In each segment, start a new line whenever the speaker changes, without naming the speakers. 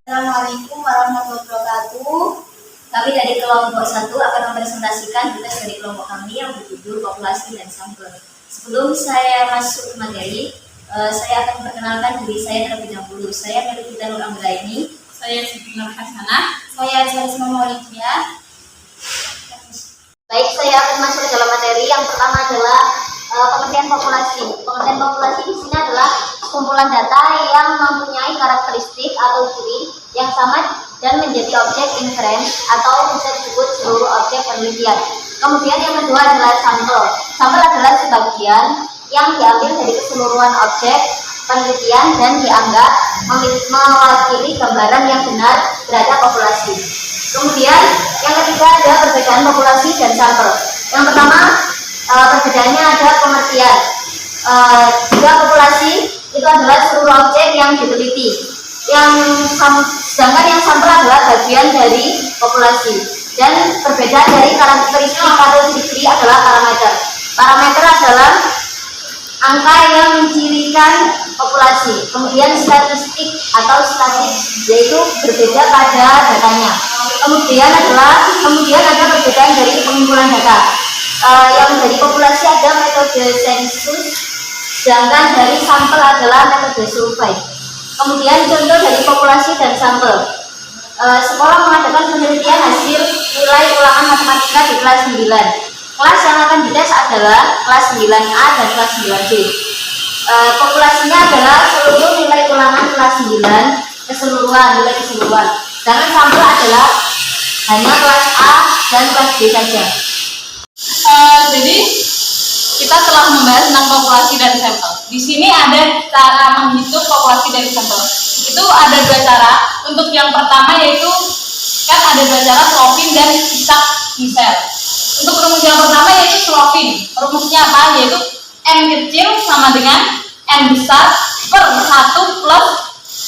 Assalamualaikum warahmatullahi wabarakatuh. Kami dari kelompok 1 akan mempresentasikan tugas dari kelompok kami yang berjudul populasi dan sampel. Sebelum saya masuk ke materi, saya akan memperkenalkan diri saya terlebih dahulu. Saya Melita Nur Anggraini.
Saya Siti Nur Hasanah.
Saya Zarisma Maulidiyah. Baik, saya akan masuk ke dalam materi. Yang pertama adalah pengertian populasi. Pengertian populasi di sini adalah kumpulan data yang mempunyai karakteristik atau ciri yang sama dan menjadi objek inferensi atau bisa disebut seluruh objek penelitian. Kemudian yang kedua adalah sampel. Sampel adalah sebagian yang diambil dari keseluruhan objek penelitian dan dianggap mewakili gambaran yang benar terhadap populasi. Kemudian yang ketiga ada perbedaan populasi dan sampel. Yang pertama perbedaannya ada pengertian. Jika populasi itu adalah seluruh objek yang diteliti. Sedangkan yang sampel adalah bagian dari populasi. Dan perbedaan dari karakteristik atau ciri adalah parameter. Parameter adalah angka yang mencirikan populasi. Kemudian statistik atau statik, yaitu berbeda pada datanya. Kemudian ada perbedaan dari pengumpulan data. Yang dari populasi ada metode sensus, sedangkan dari sampel adalah metode survei. Kemudian contoh dari populasi dan sampel. Sekolah mengadakan penelitian hasil nilai ulangan matematika di kelas 9. Kelas yang akan dites adalah kelas 9A dan kelas 9B. Populasinya adalah seluruh nilai ulangan kelas 9 nilai keseluruhan. Sedangkan sampel adalah hanya kelas A dan kelas B saja.
Jadi kita telah membahas tentang populasi dan sampel. Di sini ada cara menghitung populasi dari sampel. Itu ada dua cara. Untuk yang pertama yaitu kan ada dua cara, Slovin dan Isaac-Misel. Untuk rumus yang pertama yaitu Slovin. Rumusnya apa? Yaitu n kecil sama dengan n besar per 1 plus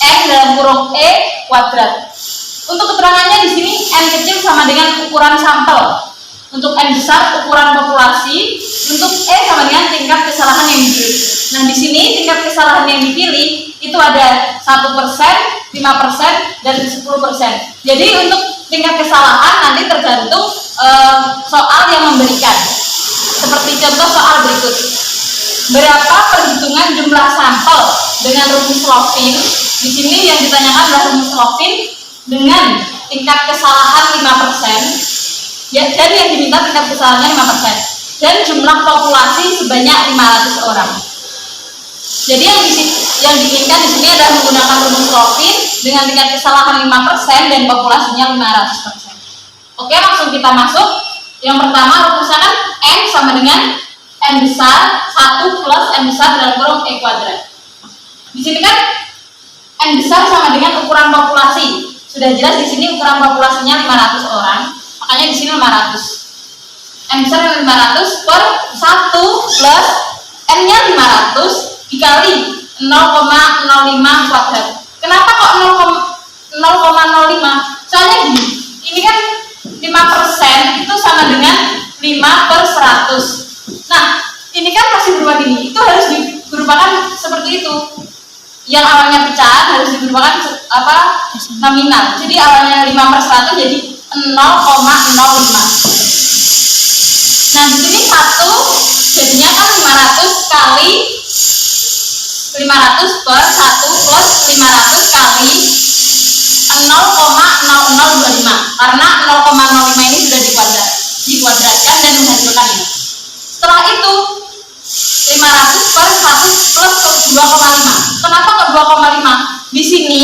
n dalam kurung e kuadrat. Untuk keterangannya di sini n kecil sama dengan ukuran sampel. Untuk n besar ukuran populasi, untuk e sama dengan tingkat kesalahan yang dipilih. Nah, di sini tingkat kesalahan yang dipilih itu ada 1%, 5%, dan 10%. Jadi untuk tingkat kesalahan nanti tergantung soal yang memberikan. Seperti contoh soal berikut. Berapa perhitungan jumlah sampel dengan rumus Slovin? Di sini yang ditanyakan adalah rumus Slovin dengan tingkat kesalahan 5%. Ya, dan yang diminta tingkat kesalahannya 5% dan jumlah populasi sebanyak 500 orang. Jadi yang diinginkan di sini adalah menggunakan rumus Slovin dengan tingkat kesalahan 5% dan populasinya 500%. Oke, langsung kita masuk. Yang pertama rumusnya kan n sama dengan n besar 1 plus n besar dalam kurung e kuadrat. Di sini kan n besar sama dengan ukuran populasi. Sudah jelas di sini ukuran populasinya 500 orang. Makanya di sini 500. N besar dengan 500 per 1 plus N-nya 500 dikali 0,05 kuadrat. Kenapa kok 0,05? Soalnya gini, ini kan 5% itu sama dengan 5 per 100. Nah, ini kan masih berupa gini. Itu harus diberupakan seperti itu. Yang awalnya pecahan harus diberupakan nominal. Jadi awalnya 5 per 100 jadi 0,05. Nah, di sini 1 jadinya kan 500 kali 500 per 1 plus 500 kali 0,0025 karena 0,05 ini sudah dikuadratkan dan menghasilkan ini. Setelah itu 500 per 1 plus 2,5. Kenapa ke 2,5? Di sini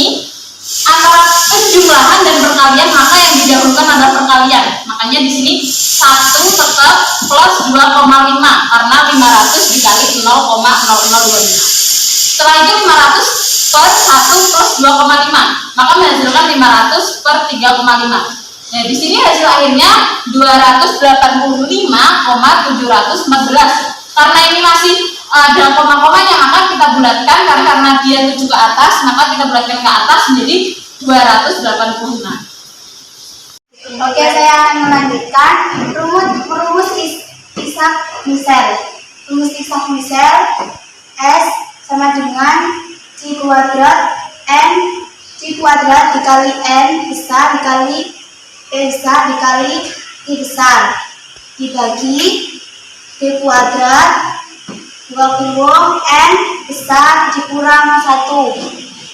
antara penjumlahan dan perkalian maka yang didahulukan adalah perkalian. Makanya di sini 1 tetap plus 2,5 karena 500 dikali 0,0025. Setelah itu 500 per 1 plus 2,5 maka menghasilkan 500 per 3,5. Nah, di sini hasil akhirnya 285,714. Karena ini masih ada koma-komanya maka kita bulatkan, karena dia tuju ke atas maka kita bulatkan ke atas menjadi 285.
Oke, saya akan melanjutkan rumus Isaac-Misel. Rumus Isaac-Misel S
sama dengan C kuadrat N C kuadrat dikali N besar dikali P besar dikali I besar dibagi D kuadrat 20 N besar dikurang 1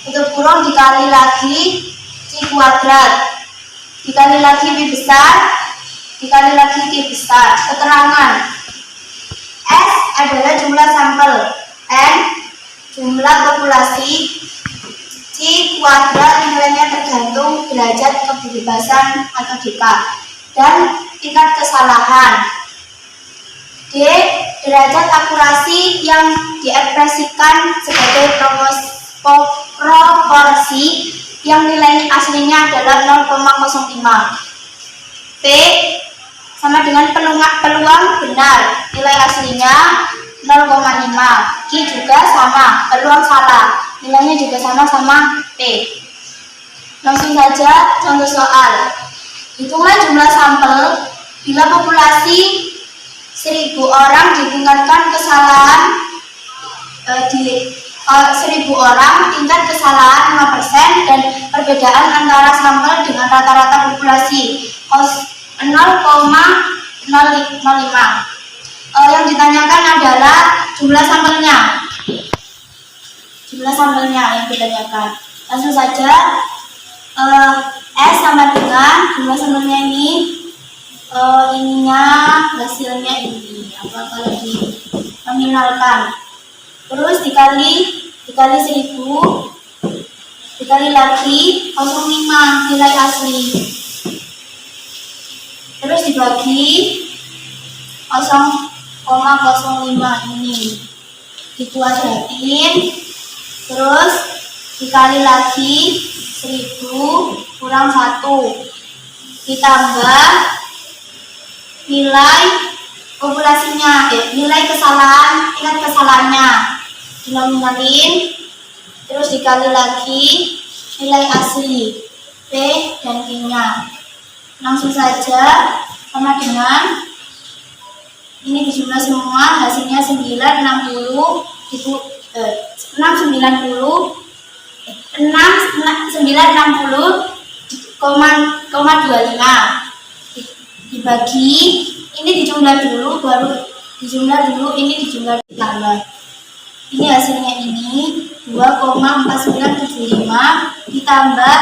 itu kurang dikali lagi C kuadrat dikali lagi B besar dikali lagi T besar. Keterangan S adalah jumlah sampel, N jumlah populasi, C kuadrat nilainya tergantung derajat kebebasan atau DK, dan tingkat kesalahan. D derajat akurasi yang diekspresikan sebagai proporsi yang nilai aslinya adalah 0,05. P sama dengan peluang benar, nilai aslinya 0,5. Q juga sama, peluang salah, nilainya juga sama P. Langsung saja contoh soal. Hitunglah jumlah sampel bila populasi 1000 orang ditingkatkan kesalahan 1000 orang tingkat kesalahan 5% dan perbedaan antara sampel dengan rata-rata populasi 0,005. Yang ditanyakan adalah jumlah sampelnya. Jumlah sampelnya yang ditanyakan. Langsung saja S sama dengan jumlah sampelnya ini ininya hasilnya ini apa kalau dinominalkan. Terus dikali 1000 dikali lagi 0,5 nilai asli. Terus dibagi 0,05 ini dikuadratin, terus dikali lagi 1000 kurang 1 ditambah nilai populasinya, nilai kesalahan, tingkat kesalahannya dinominalin, terus dikali lagi nilai asli P dan Q nya. Langsung saja sama dengan ini dijumlah semua, hasilnya 960 dibagi ini dijumlah dulu, baru dijumlah dulu, ini dijumlah ditambah. Ini hasilnya ini 2,4975 ditambah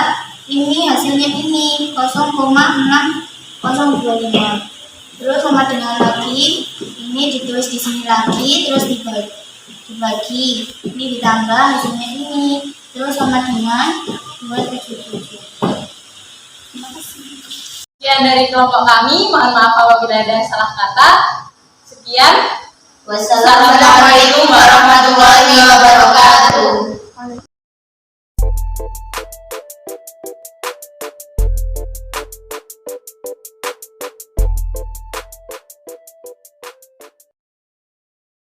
ini hasilnya ini 0,6025. Terus sama dengan lagi, ini ditulis di sini lagi, terus dibagi, ini ditambah hasilnya ini, terus sama dengan 277. Terima kasih.
Sekian dari kelompok kami, mohon maaf apabila ada salah kata. Sekian.
Wassalamualaikum warahmatullahi wabarakatuh.